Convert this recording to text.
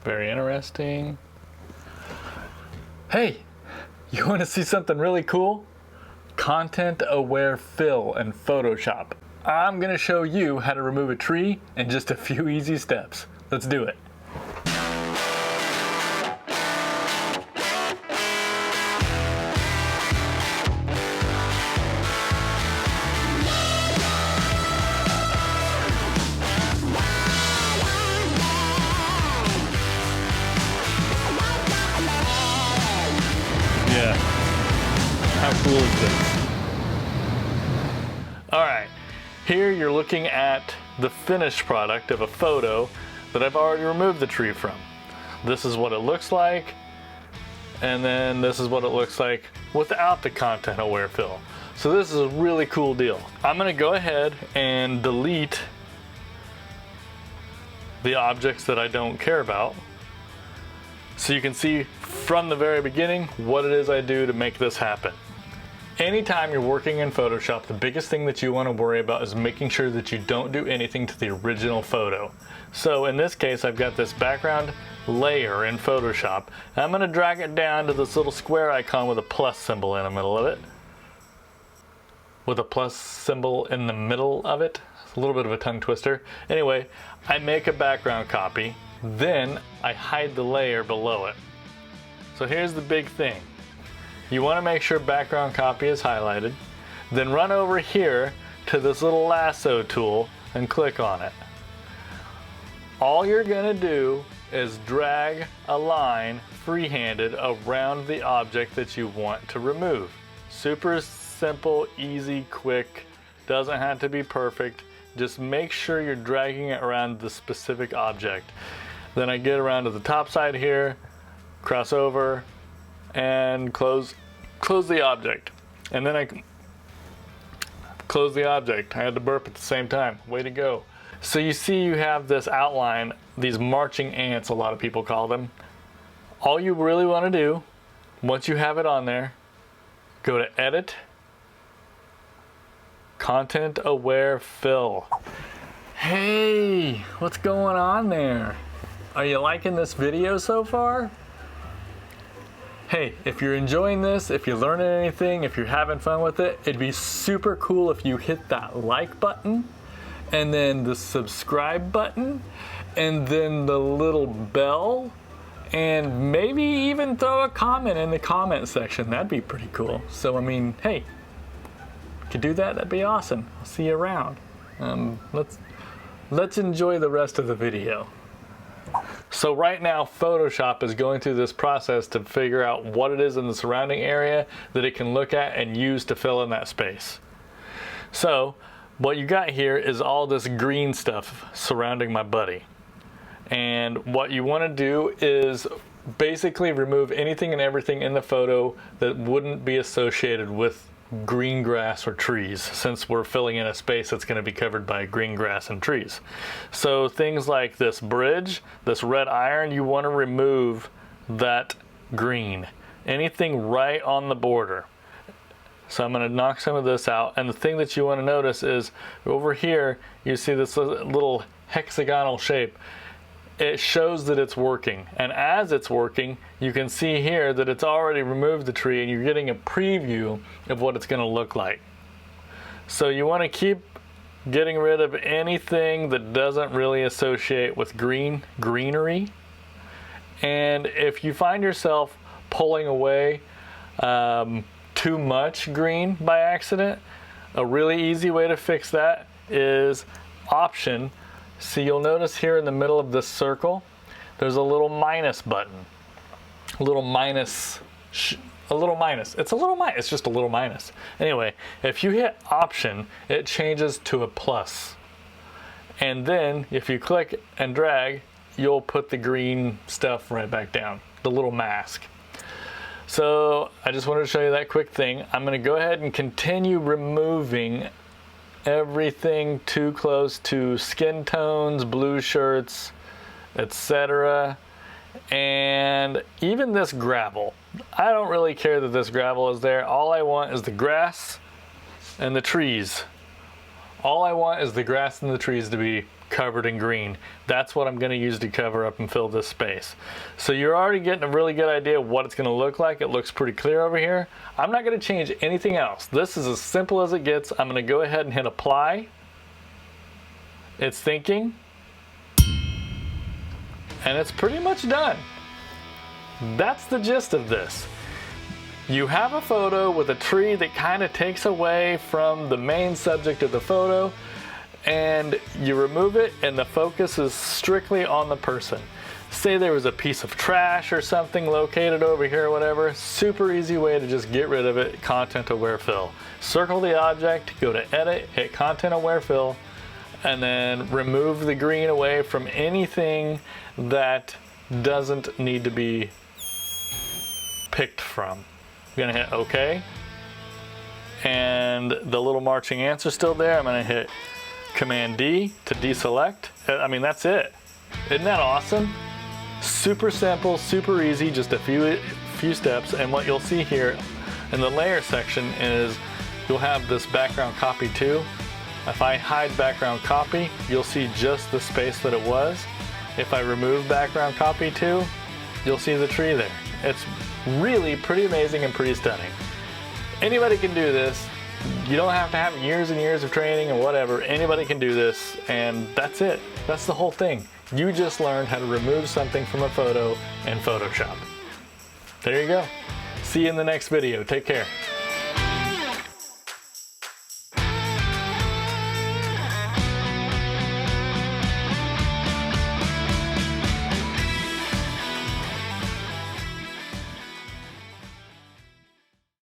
Very interesting. Hey, you want to see something really cool? Content-aware fill in Photoshop. I'm going to show you how to remove a tree in just a few easy steps. Let's do it. Yeah. How cool is this? All right, here you're looking at the finished product of a photo that I've already removed the tree from. This is what it looks like, and then this is what it looks like without the content aware fill. So this is a really cool deal. I'm gonna go ahead and delete the objects that I don't care about, so you can see from the very beginning what it is I do to make this happen. Anytime you're working in Photoshop, the biggest thing that you want to worry about is making sure that you don't do anything to the original photo. So in this case, I've got this background layer in Photoshop, and I'm going to drag it down to this little square icon with a plus symbol in the middle of it. With a plus symbol in the middle of it. It's a little bit of a tongue twister. Anyway, I make a background copy, then I hide the layer below it. So here's the big thing. You want to make sure background copy is highlighted, then run over here to this little lasso tool and click on it. All you're going to do is drag a line free-handed around the object that you want to remove. Super simple, easy, quick, doesn't have to be perfect. Just make sure you're dragging it around the specific object. Then I get around to the top side here, cross over, and close the object. And then I close the object. I had to burp at the same time. Way to go. So you see you have this outline, these marching ants, a lot of people call them. All you really want to do, once you have it on there, go to Edit, Content Aware Fill. Hey, what's going on there? Are you liking this video so far? Hey, if you're enjoying this, if you're learning anything, if you're having fun with it, it'd be super cool if you hit that like button, and then the subscribe button, and then the little bell, and maybe even throw a comment in the comment section. That'd be pretty cool. So, I mean, hey, if you could do that, that'd be awesome. I'll see you around. Let's enjoy the rest of the video. So right now, Photoshop is going through this process to figure out what it is in the surrounding area that it can look at and use to fill in that space. So what you got here is all this green stuff surrounding my buddy. And what you want to do is basically remove anything and everything in the photo that wouldn't be associated with green grass or trees, since we're filling in a space that's going to be covered by green grass and trees. So things like this bridge, this red iron, you want to remove that green. Anything right on the border. So I'm going to knock some of this out, and the thing that you want to notice is over here you see this little hexagonal shape. It shows that it's working, and as it's working, you can see here that it's already removed the tree, and you're getting a preview of what it's going to look like. So you want to keep getting rid of anything that doesn't really associate with greenery. And if you find yourself pulling away too much green by accident, a really easy way to fix that is Option. See, you'll notice here in the middle of this circle, there's a little minus button. A little minus. It's a little minus. It's just a little minus. Anyway, if you hit Option, it changes to a plus. And then, if you click and drag, you'll put the green stuff right back down. The little mask. So, I just wanted to show you that quick thing. I'm going to go ahead and continue removing everything too close to skin tones, blue shirts, etc. And even this gravel. I don't really care that this gravel is there. All I want is the grass and the trees. All I want is the grass and the trees to be covered in green. That's what I'm going to use to cover up and fill this space. So you're already getting a really good idea of what it's going to look like. It looks pretty clear over here. I'm not going to change anything else. This is as simple as it gets. I'm going to go ahead and hit apply. It's thinking. And it's pretty much done. That's the gist of this. You have a photo with a tree that kind of takes away from the main subject of the photo, and you remove it and the focus is strictly on the person. Say there was a piece of trash or something located over here or whatever, super easy way to just get rid of it, content aware fill. Circle the object, go to edit, hit content aware fill, and then remove the green away from anything that doesn't need to be picked from. I'm gonna hit OK, and the little marching ants are still there. I'm gonna hit Command D to deselect. I mean, that's it. Isn't that awesome? Super simple, super easy, just a few steps. And what you'll see here in the layer section is you'll have this background copy too. If I hide background copy, you'll see just the space that it was. If I remove background copy too, you'll see the tree there. It's really pretty amazing and pretty stunning. Anybody can do this. You don't have to have years and years of training or whatever. Anybody can do this, and that's it. That's the whole thing. You just learned how to remove something from a photo in Photoshop. There you go. See you in the next video. Take care.